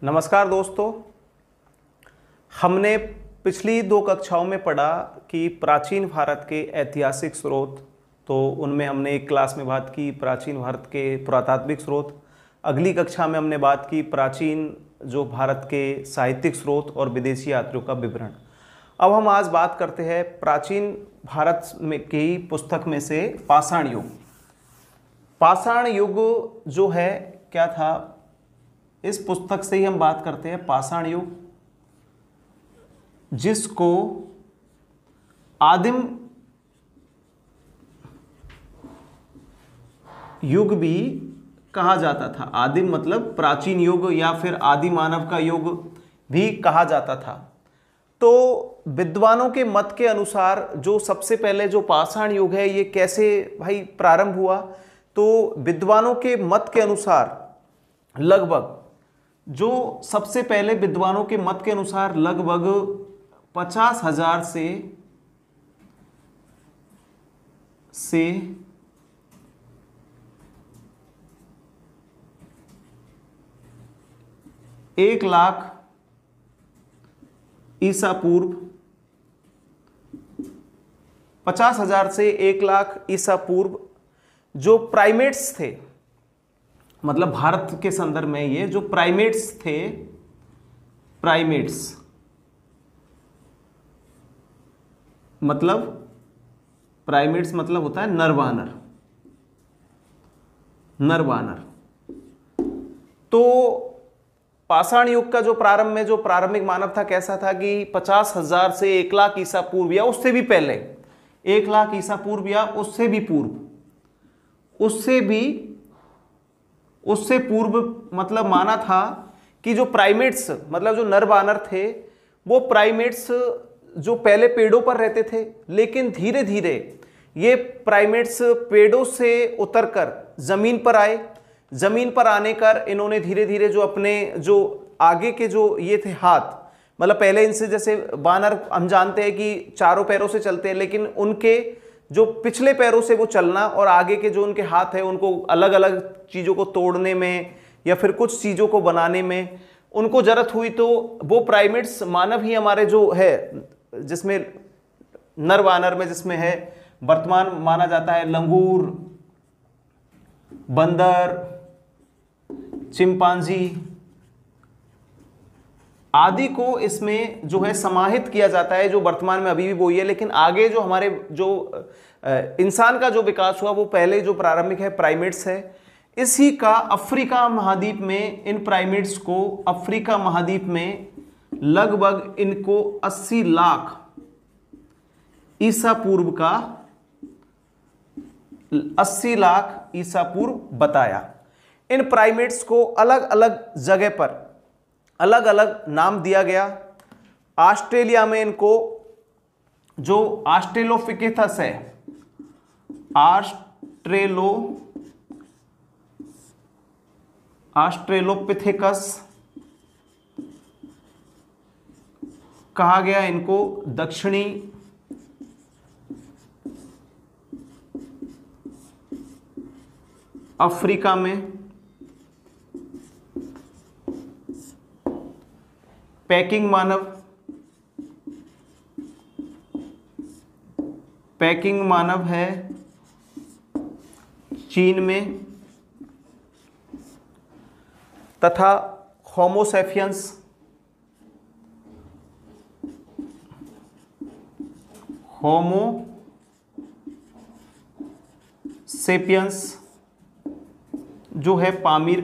नमस्कार दोस्तों। हमने पिछली 2 कक्षाओं में पढ़ा कि प्राचीन भारत के ऐतिहासिक स्रोत, तो उनमें हमने एक क्लास में बात की प्राचीन भारत के पुरातात्विक स्रोत। अगली कक्षा में हमने बात की प्राचीन जो भारत के साहित्यिक स्रोत और विदेशी यात्रियों का विवरण। अब हम आज बात करते हैं प्राचीन भारत में की पुस्तक में से पाषाण युग। पाषाण युग जो है क्या था, इस पुस्तक से ही हम बात करते हैं। पाषाण युग, जिसको आदिम युग भी कहा जाता था। आदिम मतलब प्राचीन युग या फिर आदि मानव का युग भी कहा जाता था। तो विद्वानों के मत के अनुसार जो सबसे पहले जो पाषाण युग है ये कैसे भाई प्रारंभ हुआ, तो विद्वानों के मत के अनुसार लगभग जो सबसे पहले विद्वानों के मत के अनुसार लगभग 50,000 से 1 लाख ईसा पूर्व, 50,000 से 1 लाख ईसा पूर्व जो प्राइमेट्स थे, मतलब भारत के संदर्भ में ये जो प्राइमेट्स थे, प्राइमेट्स मतलब होता है नरवानर। तो पाषाण युग का जो प्रारंभ में जो प्रारंभिक मानव था कैसा था कि 50,000 से 1 लाख ईसा पूर्व या उससे भी पहले, 1 लाख ईसा पूर्व या उससे भी पूर्व, उससे पूर्व मतलब माना था कि जो प्राइमेट्स मतलब जो नर वानर थे वो प्राइमेट्स जो पहले पेड़ों पर रहते थे, लेकिन धीरे धीरे ये प्राइमेट्स पेड़ों से उतरकर जमीन पर आए। जमीन पर आने कर इन्होंने धीरे धीरे जो अपने जो आगे के जो ये थे हाथ, मतलब पहले इनसे जैसे वानर हम जानते हैं कि 4 पैरों से चलते हैं, लेकिन उनके जो पिछले पैरों से वो चलना और आगे के जो उनके हाथ है उनको अलग अलग चीज़ों को तोड़ने में या फिर कुछ चीज़ों को बनाने में उनको जरूरत हुई। तो वो प्राइमेट्स मानव ही हमारे जो है, जिसमें नर वानर में जिसमें है वर्तमान माना जाता है लंगूर, बंदर, चिंपांजी आदि को इसमें जो है समाहित किया जाता है, जो वर्तमान में अभी भी वही है। लेकिन आगे जो हमारे जो इंसान का जो विकास हुआ वो पहले जो प्रारंभिक है प्राइमेट्स है। इसी का अफ्रीका महाद्वीप में इन प्राइमेट्स को अफ्रीका महाद्वीप में लगभग इनको 80 लाख ईसा पूर्व का 80 लाख ईसा पूर्व बताया। इन प्राइमेट्स को अलग अलग जगह पर अलग अलग नाम दिया गया। ऑस्ट्रेलिया में इनको जो ऑस्ट्रेलोपिथेकस है, ऑस्ट्रेलोपिथेकस कहा गया। इनको दक्षिणी अफ्रीका में पैकिंग मानव है चीन में, तथा होमोसेपियंस जो है पामीर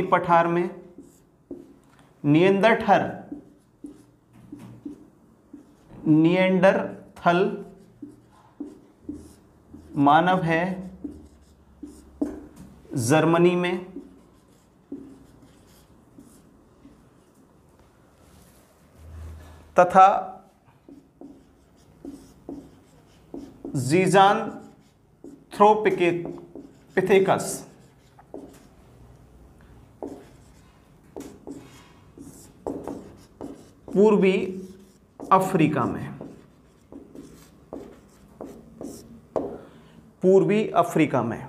पठार में। निएंडरथल मानव है जर्मनी में, तथा ज़ीज़ानथ्रोपिथेकस पूर्वी अफ्रीका में, पूर्वी अफ्रीका में।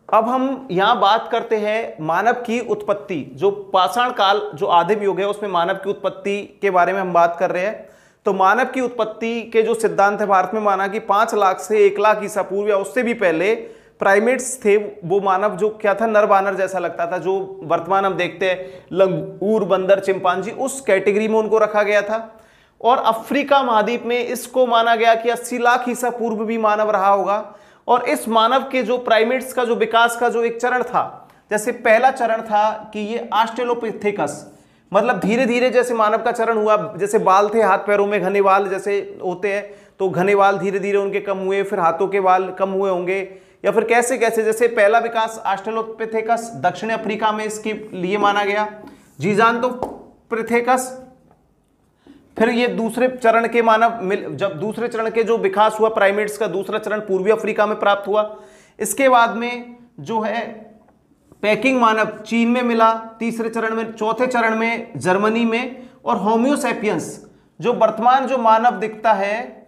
अब हम यहां बात करते हैं मानव की उत्पत्ति। जो पाषाण काल, जो आदिम युग है, उसमें मानव की उत्पत्ति के बारे में हम बात कर रहे हैं। तो मानव की उत्पत्ति के जो सिद्धांत है, भारत में माना कि 5 लाख से 1 लाख ईसा पूर्व या उससे भी पहले प्राइमेट्स थे। वो मानव जो क्या था, नर बानर जैसा लगता था, जो वर्तमान हम देखते हैं लंगूर, बंदर, चिंपांजी, उस कैटेगरी में उनको रखा गया था। और अफ्रीका महाद्वीप में इसको माना गया कि 80 लाख ईसा पूर्व भी मानव रहा होगा। और इस मानव के जो प्राइमेट्स का जो विकास का जो एक चरण था, जैसे पहला चरण था कि ये ऑस्ट्रेलोपिथेकस, मतलब धीरे धीरे जैसे मानव का चरण हुआ, जैसे बाल थे हाथ पैरों में, घने बाल जैसे होते हैं, तो घने बाल धीरे धीरे उनके कम हुए, फिर हाथों के बाल कम हुए होंगे, या फिर कैसे कैसे, जैसे पहला विकास ऑस्ट्रेलोपिथेकस दक्षिण अफ्रीका में इसके लिए माना गया, जिजांतोपिथेकस। फिर ये दूसरे चरण के मानव जब दूसरे चरण के जो विकास हुआ प्राइमेट्स का, दूसरा चरण पूर्वी अफ्रीका में प्राप्त हुआ। इसके बाद में जो है पैकिंग मानव चीन में मिला तीसरे चरण में, चौथे चरण में जर्मनी में। और होम्योसैपियंस जो वर्तमान जो मानव दिखता है,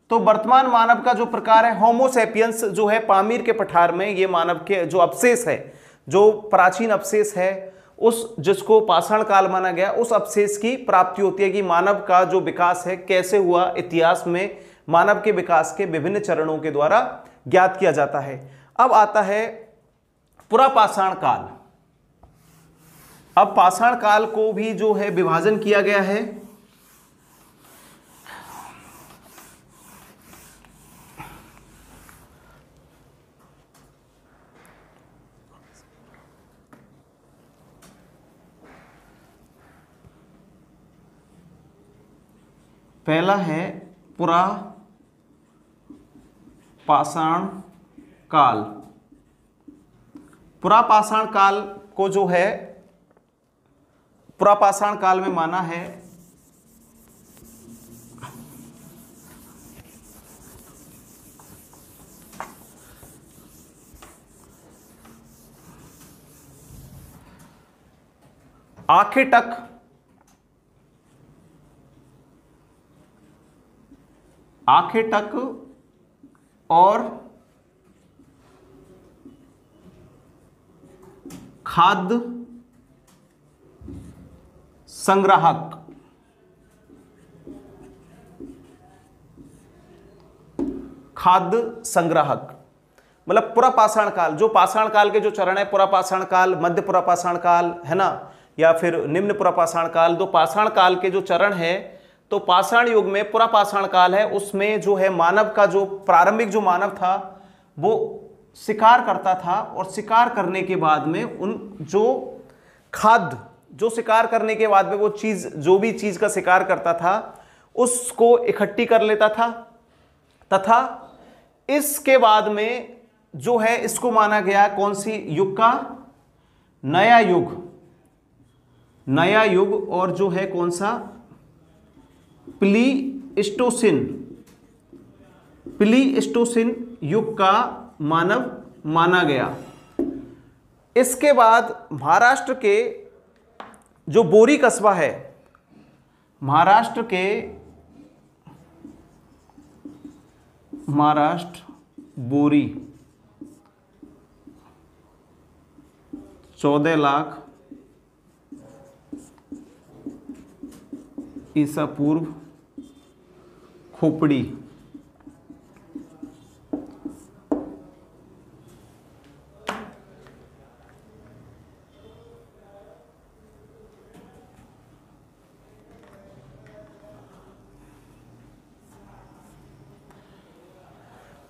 तो वर्तमान मानव का जो प्रकार है होमोसैपियंस, जो है पामीर के पठार में ये मानव के जो अवशेष है, जो प्राचीन अवशेष है, उस जिसको पाषाण काल माना गया, उस अवशेष की प्राप्ति होती है कि मानव का जो विकास है कैसे हुआ, इतिहास में मानव के विकास के विभिन्न चरणों के द्वारा ज्ञात किया जाता है। अब आता है पुरापाषाण काल। अब पाषाण काल को भी जो है विभाजन किया गया है। पहला है पुरापाषाण काल। पुरापाषाण काल को जो है पुरापाषाण काल में माना है आखेटक और खाद्य संग्राहक। खाद्य संग्राहक मतलब पुरापाषाण काल, जो पाषाण काल के जो चरण है, पुरापाषाण काल, मध्य पुरापाषाण काल है ना, या फिर निम्न पुरापाषाण काल। दो पाषाण काल के जो चरण है, तो पाषाण युग में पुरापाषाण काल है, उसमें जो है मानव का जो प्रारंभिक जो मानव था वो शिकार करता था, और शिकार करने के बाद में उन जो खाद्य, जो शिकार करने के बाद में वो चीज, जो भी चीज का शिकार करता था उसको इकट्ठी कर लेता था, तथा इसके बाद में जो है इसको माना गया कौन सी युग का, नया युग। नया युग, और जो है कौन सा, प्लीस्टोसिन। प्लीस्टोसिन युग का मानव माना गया। इसके बाद महाराष्ट्र के जो बोरी कस्बा है, महाराष्ट्र बोरी 14 लाख ईसा पूर्व खोपड़ी।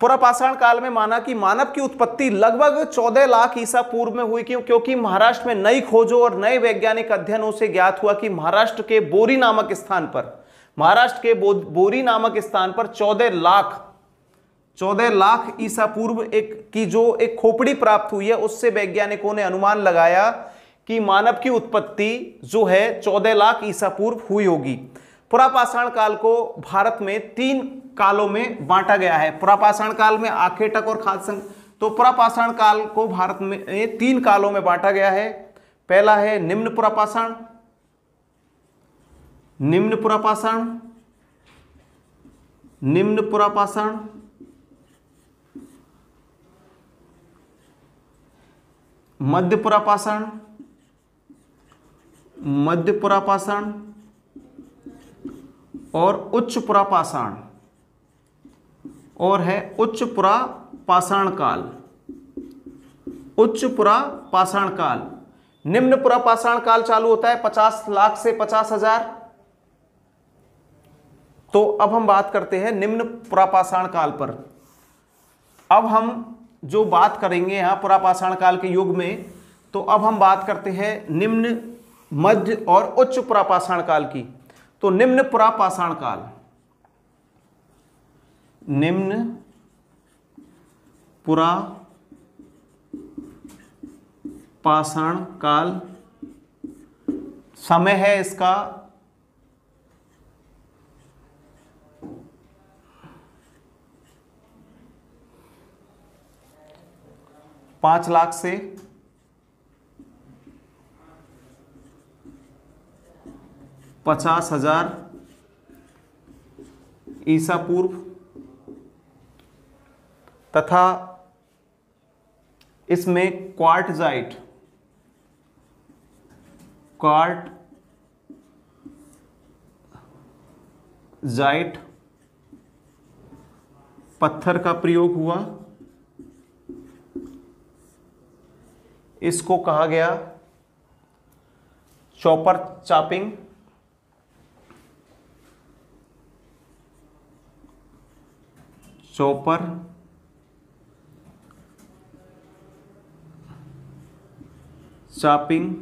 पुरापाषाण काल में माना कि मानव की उत्पत्ति लगभग 14 लाख ईसा पूर्व में हुई। क्योंकि महाराष्ट्र में नई खोजों और नए वैज्ञानिक अध्ययनों से ज्ञात हुआ कि महाराष्ट्र के बोरी नामक स्थान पर 14 लाख ईसा पूर्व एक खोपड़ी प्राप्त हुई है। उससे वैज्ञानिकों ने अनुमान लगाया कि मानव की उत्पत्ति जो है 14 लाख ईसा पूर्व हुई होगी। पुरापाषाण काल को भारत में 3 कालों में बांटा गया है। पुरापाषाण काल में आखेटक और खाद्य, तो पुरापाषाण काल को भारत में 3 कालों में बांटा गया है। पहला है निम्न पुरापाषाण, निम्न पुरापाषाण, मध्यपुरा पाषाण, मध्यपुरा पाषाण और उच्चपुरा पाषाण, और है उच्चपुरा पाषाण काल। उच्चपुरा पाषाण काल। निम्नपुरा पाषाण काल चालू होता है 50 लाख से 50,000। तो अब हम बात करते हैं निम्न पुरापाषाण काल पर। अब हम जो बात करेंगे यहां पुरापाषाण काल के युग में, तो अब हम बात करते हैं निम्न, मध्य और उच्च पुरापाषाण काल की। तो निम्न पुरापाषाण काल, निम्न पुरापाषाण काल, समय है इसका 5 लाख से 50,000 ईसा पूर्व, तथा इसमें क्वार्टजाइट, क्वार्टजाइट पत्थर का प्रयोग हुआ। इसको कहा गया चॉपर चापिंग। चॉपर चापिंग,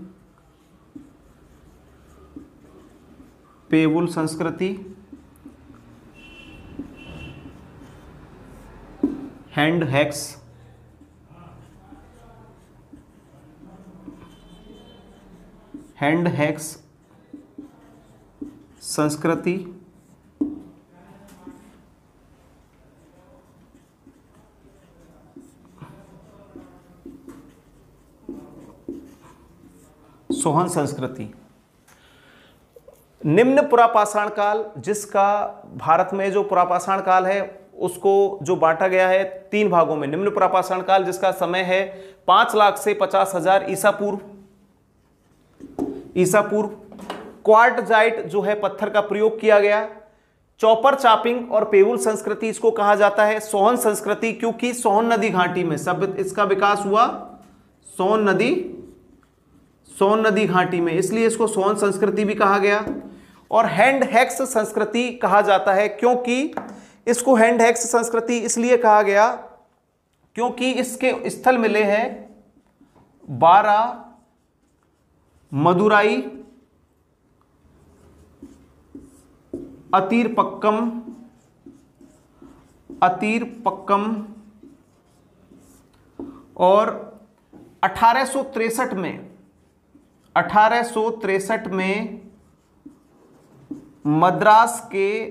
पेवुल संस्कृति, हैंड हैक्स, हैंड हैक्स संस्कृति, सोहन संस्कृति। निम्न पुरापाषाण काल, जिसका भारत में जो पुरापाषाण काल है उसको जो बांटा गया है 3 भागों में। निम्न पुरापाषाण काल जिसका समय है 5 लाख से 50,000 ईसा पूर्व, क्वार्टजाइट जो है पत्थर का प्रयोग किया गया। चॉपर चापिंग और पेवुल संस्कृति, इसको कहा जाता है सोहन संस्कृति, क्योंकि सोहन नदी घाटी में सब इसका विकास हुआ। सोन नदी घाटी में, इसलिए इसको सोहन संस्कृति भी कहा गया। और हैंड हैक्स संस्कृति कहा जाता है, क्योंकि इसको हैंड हैक्स संस्कृति इसलिए कहा गया क्योंकि इसके स्थल मिले हैं 12 मदुराई, अतीरपक्कम और 1863 में मद्रास के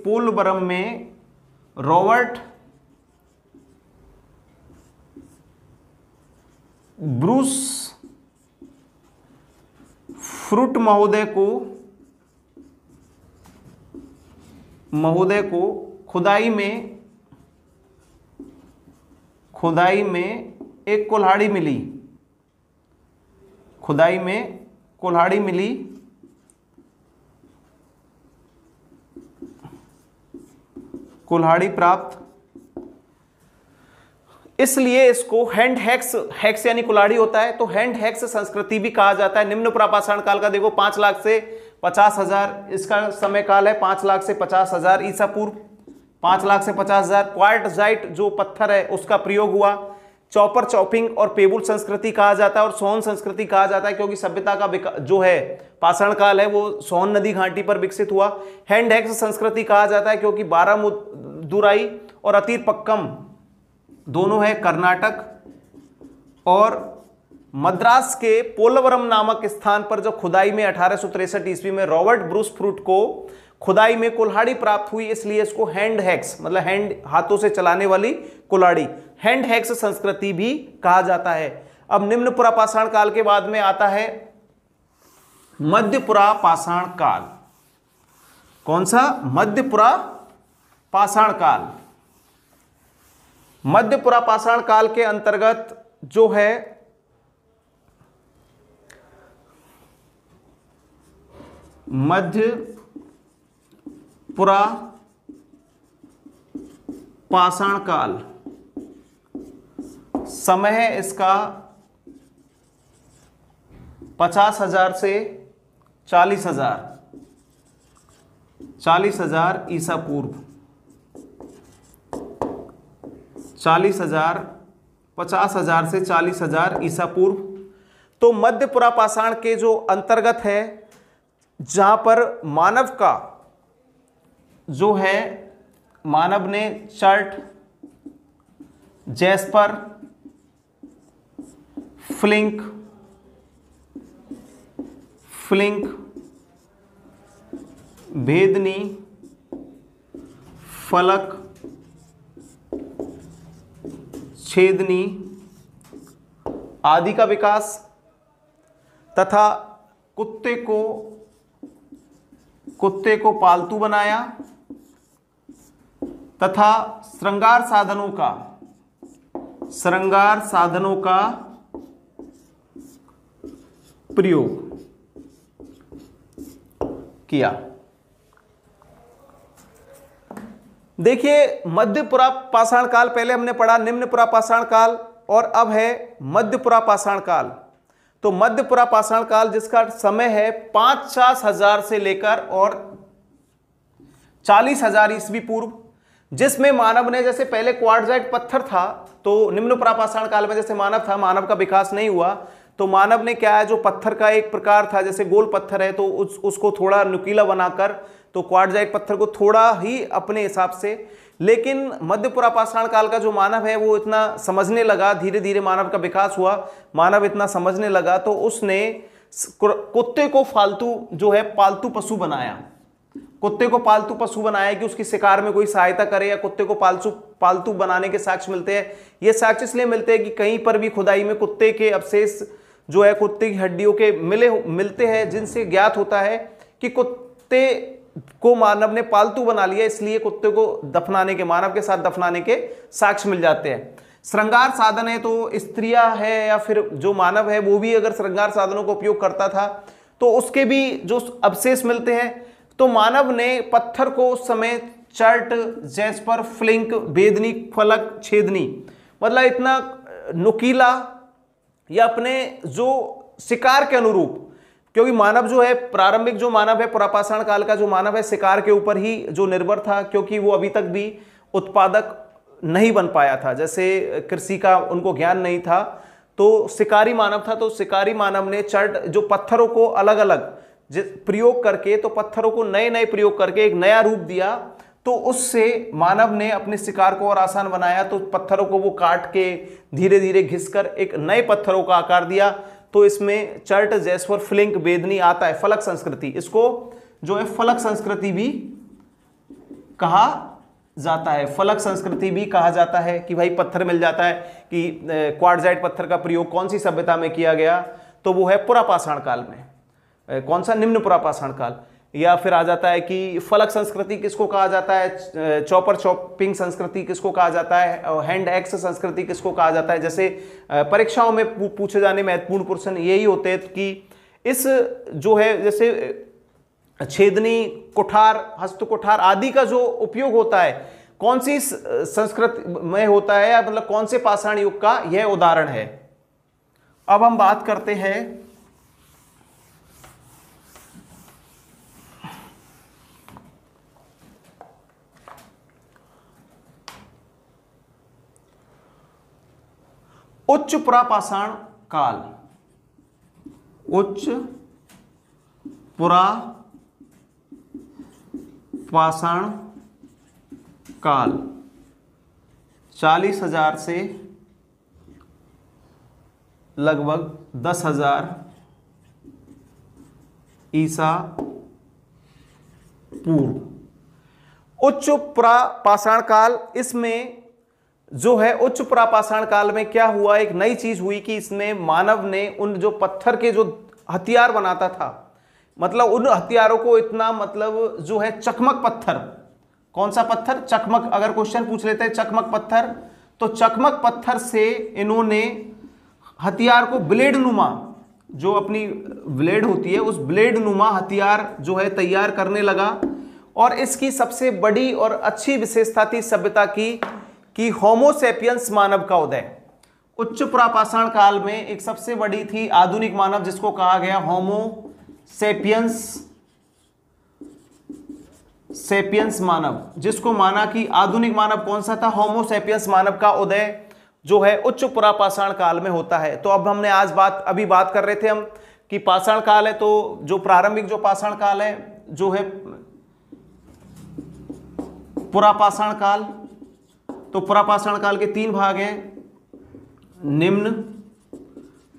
पोलवरम में रॉबर्ट ब्रूस फ्रूट महोदय को खुदाई में एक कुल्हाड़ी मिली। कुल्हाड़ी प्राप्त, इसलिए इसको हैंड हैक्स यानी कुल्हाड़ी होता है, तो हैंड हैक्स संस्कृति भी कहा जाता है। निम्न पुरापाषाण काल का देखो 5 लाख से 50,000 इसका समय काल है, 5 लाख से 50,000 ईसा पूर्व, 5 लाख से 50,000। क्वार्टजाइट जो पत्थर है उसका प्रयोग हुआ। चॉपर चॉपिंग और पेबुल संस्कृति कहा जाता है और सोहन संस्कृति कहा जाता है, क्योंकि सभ्यता का जो है पाषाण काल है वो सोहन नदी घाटी पर विकसित हुआ। हैंड हैक्स संस्कृति कहा जाता है क्योंकि बारामुदुराई और अतीरपक्कम दोनों है कर्नाटक, और मद्रास के पोलवरम नामक स्थान पर जो खुदाई में 1863 ईस्वी में रॉबर्ट ब्रूस फ्रूट को खुदाई में कुल्हाड़ी प्राप्त हुई, इसलिए इसको हैंड हैक्स मतलब हैंड हाथों से चलाने वाली कुल्हाड़ी, हैंड हैक्स संस्कृति भी कहा जाता है। अब निम्न पुरापाषाण काल के बाद में आता है मध्य पुरापाषाण काल। कौन सा? मध्य पुरापाषाण काल। मध्य पुरापाषाण काल के अंतर्गत जो है मध्य पुरापाषाण काल, समय है इसका 50,000 से 40,000 ईसा पूर्व। 50,000 से 40,000 ईसा पूर्व। तो मध्य पुरापाषाण के जो अंतर्गत है, जहां पर मानव का जो है, मानव ने चर्ट, जैस्पर, फ्लिंक, भेदनी, फलक, छेदनी आदि का विकास तथा कुत्ते को पालतू बनाया तथा श्रृंगार साधनों का प्रयोग किया। देखिए, मध्य पुरापाषाण काल पहले हमने पढ़ा, निम्न पुरापाषाण काल, और अब है मध्य पुरापाषाण काल। तो मध्य पुरापाषाण काल जिसका समय है 50,000 से लेकर और 40,000 ईस्वी पूर्व, जिसमें मानव ने, जैसे पहले क्वार्टजाइट पत्थर था, तो निम्न पुरापाषाण काल में जैसे मानव था, मानव का विकास नहीं हुआ, तो मानव ने क्या है, जो पत्थर का एक प्रकार था, जैसे गोल पत्थर है, तो उसको थोड़ा नुकीला बनाकर, तो क्वार्टजाइट पत्थर को थोड़ा ही अपने हिसाब से। लेकिन मध्य पुरापाषाण काल का जो मानव है वो इतना समझने लगा, धीरे धीरे मानव का विकास हुआ, मानव इतना समझने लगा, तो उसने कुत्ते को पालतू पशु बनाया। कुत्ते को पालतू पशु बनाया कि उसकी शिकार में कोई सहायता करे, या कुत्ते को पालतू बनाने के साक्ष्य मिलते हैं। ये साक्ष्य इसलिए मिलते हैं कि कहीं पर भी खुदाई में कुत्ते के अवशेष जो है, कुत्ते की हड्डियों के मिलते हैं, जिनसे ज्ञात होता है कि कुत्ते को मानव ने पालतू बना लिया, इसलिए कुत्ते को मानव के साथ दफनाने के साक्ष्य मिल जाते हैं। श्रृंगार साधन है, तो स्त्रियां है या फिर जो मानव है वो भी अगर श्रृंगार साधनों का उपयोग करता था, तो उसके भी जो अवशेष मिलते हैं। तो मानव ने पत्थर को उस समय चर्ट, जैस्पर, फ्लिंक, भेदनी, फलक, छेदनी, मतलब इतना नुकीला या अपने जो शिकार के अनुरूप, क्योंकि मानव जो है, प्रारंभिक जो मानव है, पुरापाषाण काल का जो मानव है, शिकार के ऊपर ही जो निर्भर था, क्योंकि वो अभी तक भी उत्पादक नहीं बन पाया था, जैसे कृषि का उनको ज्ञान नहीं था, तो शिकारी मानव था। तो शिकारी मानव ने चर्ट, जो पत्थरों को अलग अलग प्रयोग करके, तो पत्थरों को नए नए प्रयोग करके एक नया रूप दिया, तो उससे मानव ने अपने शिकार को और आसान बनाया। तो पत्थरों को वो काट के धीरे धीरे घिसकर एक नए पत्थरों का आकार दिया। तो इसमें चर्ट, जैस्पर, फ्लिंक, भेदनी आता है। फलक संस्कृति, इसको जो है फलक संस्कृति भी कहा जाता है। फलक संस्कृति भी कहा जाता है कि भाई पत्थर मिल जाता है कि क्वार्टजाइट पत्थर का प्रयोग कौन सी सभ्यता में किया गया, तो वो है पुरापाषाण काल में। कौन सा? निम्न पुरापाषाण काल। या फिर आ जाता है कि फलक संस्कृति किसको कहा जाता है, चॉपिंग संस्कृति किसको कहा जाता है, हैंड एक्स संस्कृति किसको कहा जाता है। जैसे परीक्षाओं में पूछे जाने महत्वपूर्ण प्रश्न यही होते हैं कि इस जो है, जैसे छेदनी, कुठार, हस्त कुठार आदि का जो उपयोग होता है कौन सी संस्कृति में होता है, या मतलब कौन से पाषाण युग का यह उदाहरण है। अब हम बात करते हैं उच्च पुरापाषाण काल। उच्च पुरापाषाण काल 40,000 से लगभग 10,000 ईसा पूर्व। उच्च पुरापाषाण काल, इसमें जो है उच्च पुरापाषाण काल में क्या हुआ, एक नई चीज हुई कि इसमें मानव ने उन जो पत्थर के जो हथियार बनाता था, मतलब उन हथियारों को इतना, मतलब जो है चकमक पत्थर, कौन सा पत्थर? चकमक। अगर क्वेश्चन पूछ लेते हैं चकमक पत्थर, तो चकमक पत्थर से इन्होंने हथियार को ब्लेड नुमा, जो अपनी ब्लेड होती है उस ब्लेड नुमा हथियार जो है तैयार करने लगा। और इसकी सबसे बड़ी और अच्छी विशेषता थी सभ्यता की कि होमोसेपियंस मानव का उदय। उच्च प्रापाषाण काल में एक सबसे बड़ी थी आधुनिक मानव, जिसको कहा गया सेपियंस मानव, जिसको माना कि आधुनिक मानव कौन सा था, होमोसेपियंस मानव का उदय जो है उच्च पुरापाषाण काल में होता है। तो अब हमने आज अभी बात कर रहे थे हम कि पाषाण काल है, तो जो प्रारंभिक जो पाषाण काल है जो है पुरापाषाण काल। तो पुरापाषाण काल के 3 भाग हैं, निम्न,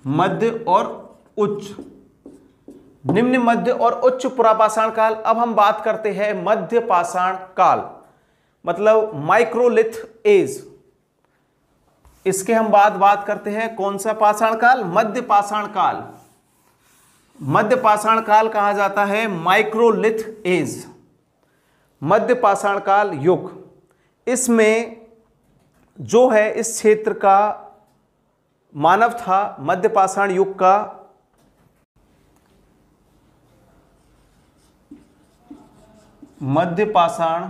मध्य और उच्च। निम्न, मध्य और उच्च पुरापाषाण काल। अब हम बात करते हैं मध्य पाषाण काल, मतलब माइक्रोलिथ एज। इसके हम बात करते हैं कौन सा पाषाण काल, मध्य पाषाण काल। मध्य पाषाण काल कहा जाता है माइक्रोलिथ एज, मध्य पाषाण काल युग। इसमें जो है इस क्षेत्र का मानव था मध्य पाषाण युग का मध्य पाषाण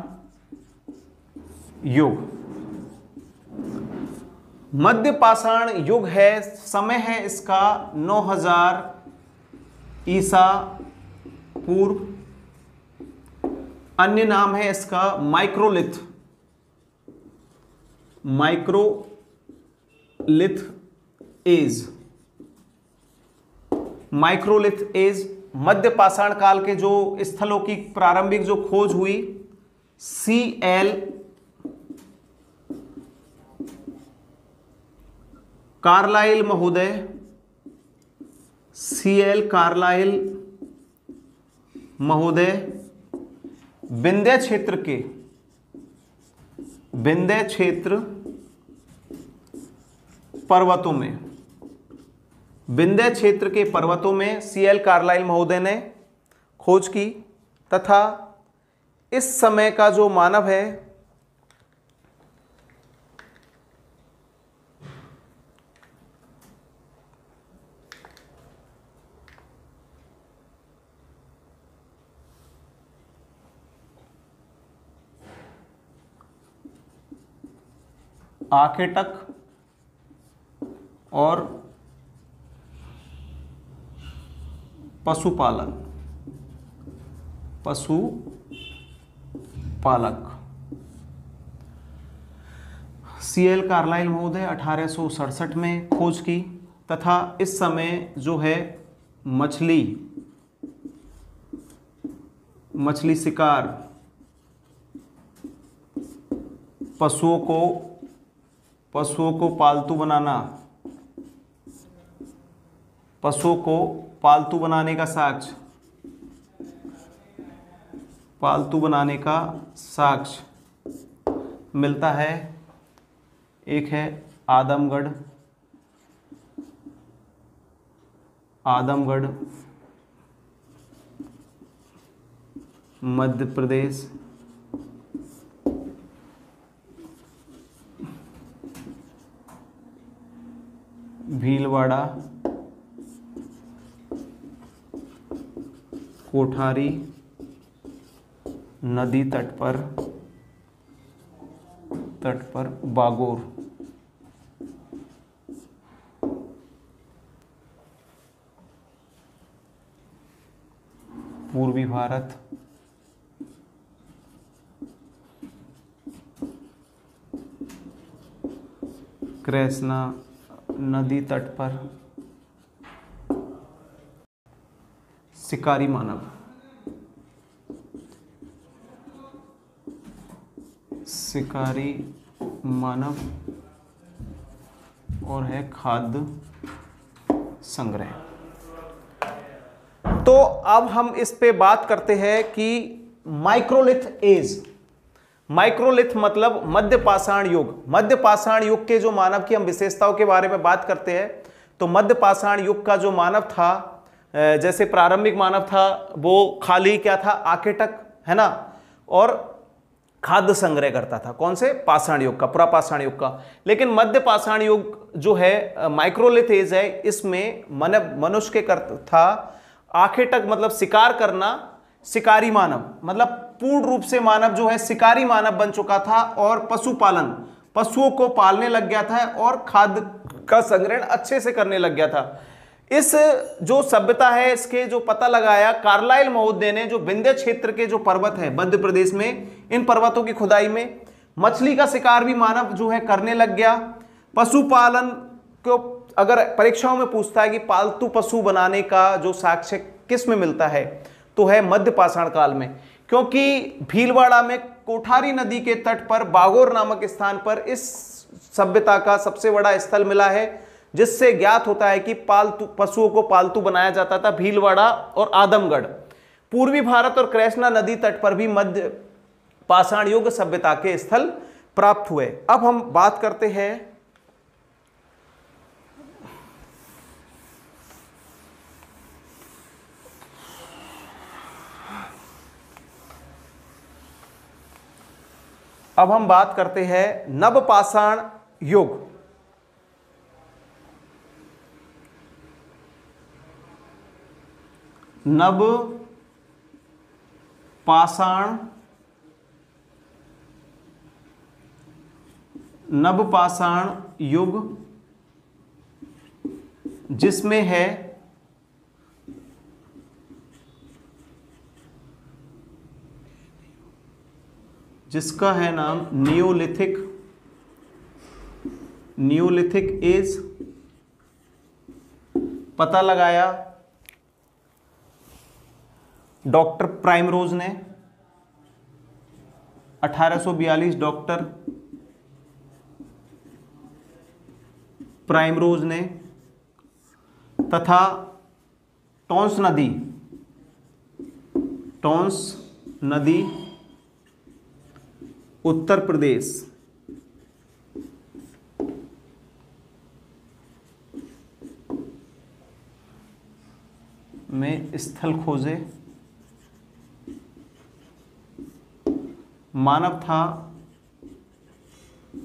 युग। मध्य पाषाण युग है, समय है इसका 9000 ईसा पूर्व। अन्य नाम है इसका माइक्रोलिथ एज। Microlith age. मध्य पाषाण काल के जो स्थलों की प्रारंभिक जो खोज हुई, CL कार्लाइल महोदय, CL कार्लाइल महोदय विंध्य क्षेत्र पर्वतों में, विंध्य क्षेत्र के पर्वतों में CL कार्लाइल महोदय ने खोज की। तथा इस समय का जो मानव है आखेटक और पशुपालक CL कार्लाइल महोदय 1867 में खोज की। तथा इस समय जो है मछली शिकार, पशुओं को पालतू बनाना, पशुओं को पालतू बनाने का साक्ष्य मिलता है। एक है आदमगढ़ मध्य प्रदेश, भीलवाड़ा, कोठारी नदी तट पर बागोर। पूर्वी भारत, कृष्णा नदी तट पर शिकारी मानव, और है खाद्य संग्रह। तो अब हम इस पे बात करते हैं कि माइक्रोलिथ एज। माइक्रोलिथ मतलब मध्य पाषाण युग। मध्य पाषाण युग के जो मानव की हम विशेषताओं के बारे में बात करते हैं, तो मध्य पाषाण युग का जो मानव था, जैसे प्रारंभिक मानव था वो खाली क्या था, आकेटक है ना, और खाद्य संग्रह करता था। कौन से? पाषाण युग का, पुरापाषाण युग का। लेकिन मध्य पाषाण युग जो है, माइक्रोलिथ एज है, इसमें मनुष्य के कर था आखिर तक मतलब शिकार करना, शिकारी मानव, मतलब पूर्ण रूप से मानव जो है शिकारी मानव बन चुका था और पशुपालन, पशुओं को पालने लग गया था और खाद्य का संग्रहण अच्छे से करने लग गया था। इस जो सभ्यता है इसके जो पता लगाया कार्लाइल महोदय ने, जो विंध्य क्षेत्र के जो पर्वत है मध्य प्रदेश में, इन पर्वतों की खुदाई में मछली का शिकार भी मानव जो है करने लग गया। पशुपालन को अगर परीक्षाओं में पूछता है कि पालतू पशु बनाने का जो साक्ष्य किस में मिलता है, तो है मध्य पाषाण काल में, क्योंकि भीलवाड़ा में कोठारी नदी के तट पर बागोर नामक स्थान पर इस सभ्यता का सबसे बड़ा स्थल मिला है, जिससे ज्ञात होता है कि पालतू पशुओं को पालतू बनाया जाता था। भीलवाड़ा और आदमगढ़, पूर्वी भारत और कृष्णा नदी तट पर भी मध्य पाषाण युग सभ्यता के स्थल प्राप्त हुए। अब हम बात करते हैं नवपाषाण युग। नवपाषाण युग जिसमें है जिसका है नाम नियोलिथिक एज। पता लगाया डॉक्टर प्राइमरोज ने 1842, डॉक्टर प्राइमरोज ने, तथा टॉन्स नदी उत्तर प्रदेश में स्थल खोजे। मानव था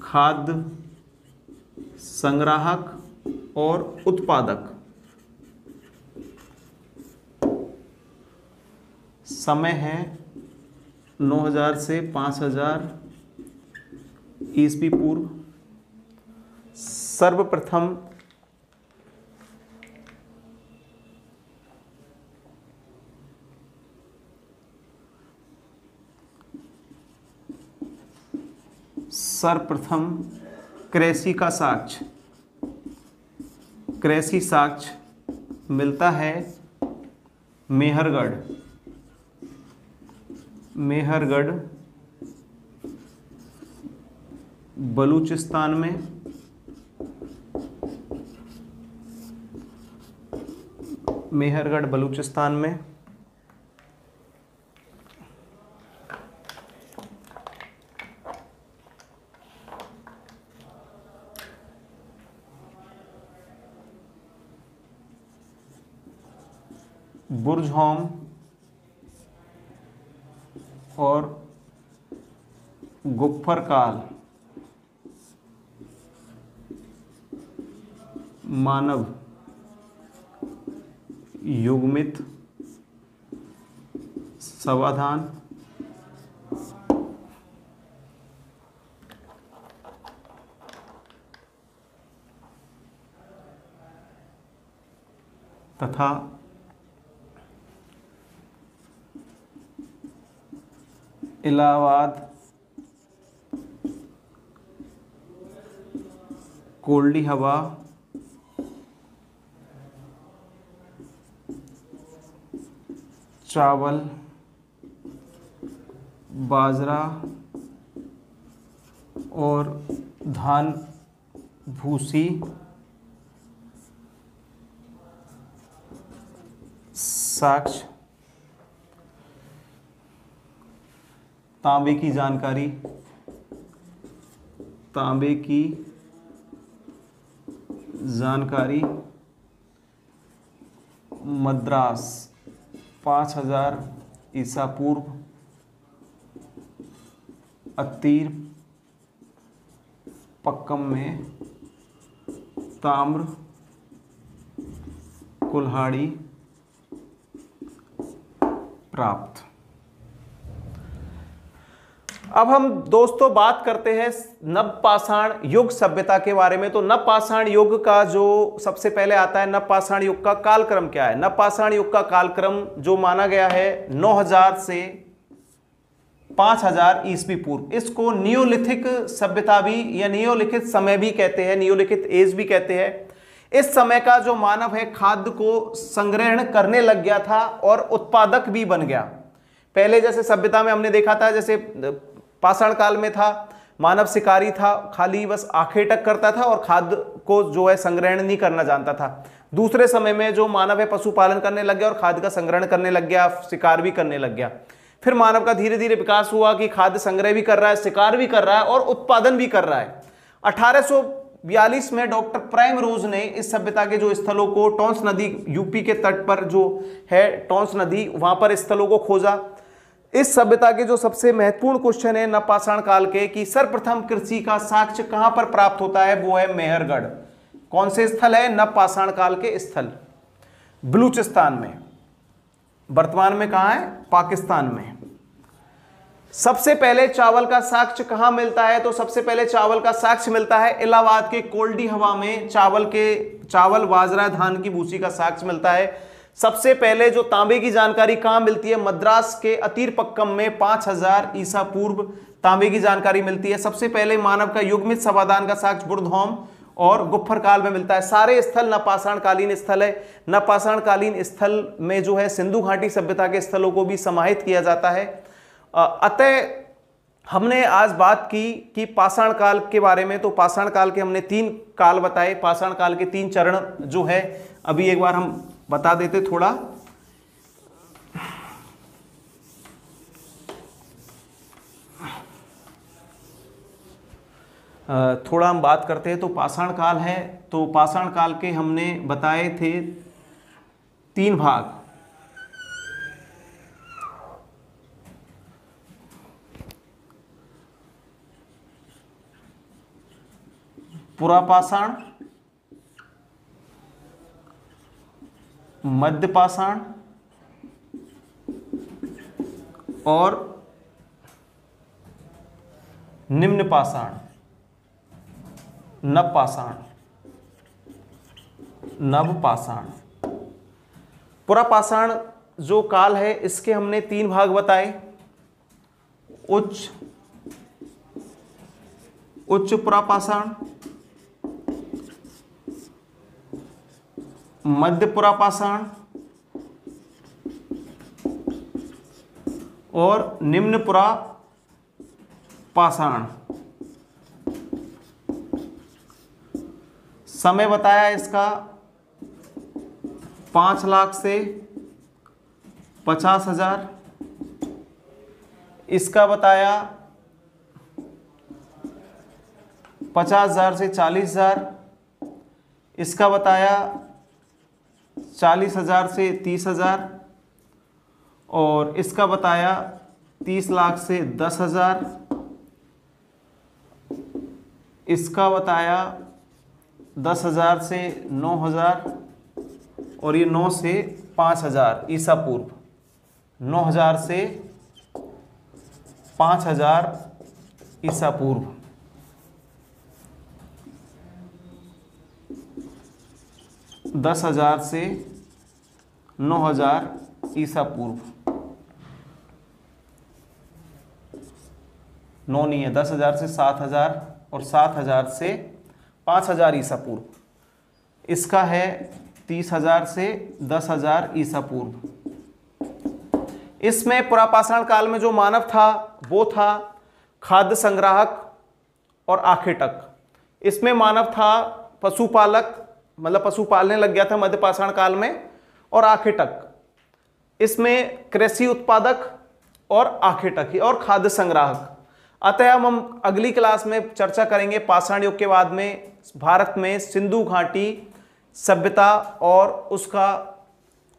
खाद्य संग्राहक और उत्पादक। समय है 9000 से 5000 ईस्वी पूर्व। सर्वप्रथम कृषि साक्ष्य मिलता है मेहरगढ़ बलूचिस्तान में। बुर्जहोम और गुप्फर काल मानव युग्मित समाधान तथा इलाहाबाद कोल्डी हवा चावल बाजरा और धान भूसी साक्ष्य। तांबे की जानकारी मद्रास 5000 ईसा पूर्व। अतीर पक्कम में ताम्र कुल्हाड़ी प्राप्त। अब हम दोस्तों बात करते हैं नवपाषाण युग सभ्यता के बारे में। तो नवपाषाण युग का जो सबसे पहले आता है, नवपाषाण युग का कालक्रम क्या है? नवपाषाण युग का कालक्रम जो माना गया है 9000 से 5000 ईस्वी पूर्व, इसको नियोलिथिक सभ्यता भी या नियोलिखित समय भी कहते हैं, नियोलिखित एज भी कहते हैं। इस समय का जो मानव है खाद्य को संग्रहण करने लग गया था और उत्पादक भी बन गया। पहले जैसे सभ्यता में हमने देखा था, जैसे पाषाण काल में था मानव शिकारी था, खाली बस आंखें टक करता था और खाद्य को जो है संग्रहण नहीं करना जानता था। दूसरे समय में जो मानव है पशुपालन करने लग गया और खाद्य का संग्रहण करने लग गया, शिकार भी करने लग गया। फिर मानव का धीरे धीरे विकास हुआ कि खाद्य संग्रह भी कर रहा है, शिकार भी कर रहा है और उत्पादन भी कर रहा है। 1842 में डॉक्टर प्राइमरोज ने इस सभ्यता के जो स्थलों को, टॉन्स नदी यूपी के तट पर जो है टॉन्स नदी, वहां पर स्थलों को खोजा। इस सभ्यता के जो सबसे महत्वपूर्ण क्वेश्चन है नवपाषाण काल के कि सर्वप्रथम कृषि का साक्ष्य कहां पर प्राप्त होता है, वो है मेहरगढ़। कौन से स्थल है? नवपाषाण काल के स्थल बलूचिस्तान में, वर्तमान में कहां है? पाकिस्तान में। सबसे पहले चावल का साक्ष्य कहां मिलता है? तो सबसे पहले चावल का साक्ष्य मिलता है इलाहाबाद के कोल्डी हवा में। चावल बाजरा धान की भूसी का साक्ष्य मिलता है। सबसे पहले जो तांबे की जानकारी कहां मिलती है? मद्रास के अतीरपक्कम में 5000 ईसा पूर्व तांबे की जानकारी मिलती है। सबसे पहले मानव का युग्मित समाधान का साक्ष्य बुर्धौम और गुफ्फर काल में मिलता है। सारे स्थल नवपाषाण कालीन स्थल है। नवपाषाण कालीन स्थल में जो है सिंधु घाटी सभ्यता के स्थलों को भी समाहित किया जाता है। अतः हमने आज बात की कि पाषाण काल के बारे में। तो पाषाण काल के हमने 3 काल बताए, पाषाण काल के 3 चरण जो है अभी एक बार हम बता देते थोड़ा। थोड़ा हम बात करते हैं। तो पाषाण काल है, तो पाषाण काल के हमने बताए थे 3 भाग। पुरापाषाण, मध्यपाषाण और निम्नपाषाण, नवपाषाण, नवपाषाण। पुरापाषाण जो काल है इसके हमने 3 भाग बताए। उच्च पुरापाषाण, मध्य पुरापाषाण और निम्न पुरापाषाण। समय बताया इसका 5 लाख से 50,000। इसका बताया 50,000 से 40,000। इसका बताया 40,000 से 30,000 और इसका बताया 30 लाख से 10,000। इसका बताया 10,000 से 9,000 और ये 9 से 5,000 ईसा पूर्व। 9,000 से 5,000 ईसा पूर्व। 10,000 से 9,000 ईसा पूर्व। 9 नहीं है, 10,000 से 7,000 और 7,000 से 5,000 ईसा पूर्व। इसका है 30,000 से 10,000 ईसा पूर्व। इसमें पुरापाषाण काल में जो मानव था वो था खाद्य संग्राहक और आखेटक। इसमें मानव था पशुपालक, मतलब पशु पालने लग गया था मध्यपाषाण काल में, और आखेटक। इसमें कृषि उत्पादक और आखेटक और खाद्य संग्राहक। अतः हम अगली क्लास में चर्चा करेंगे पाषाण युग के बाद में भारत में सिंधु घाटी सभ्यता और उसका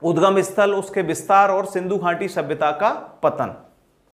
उद्गम स्थल, उसके विस्तार और सिंधु घाटी सभ्यता का पतन।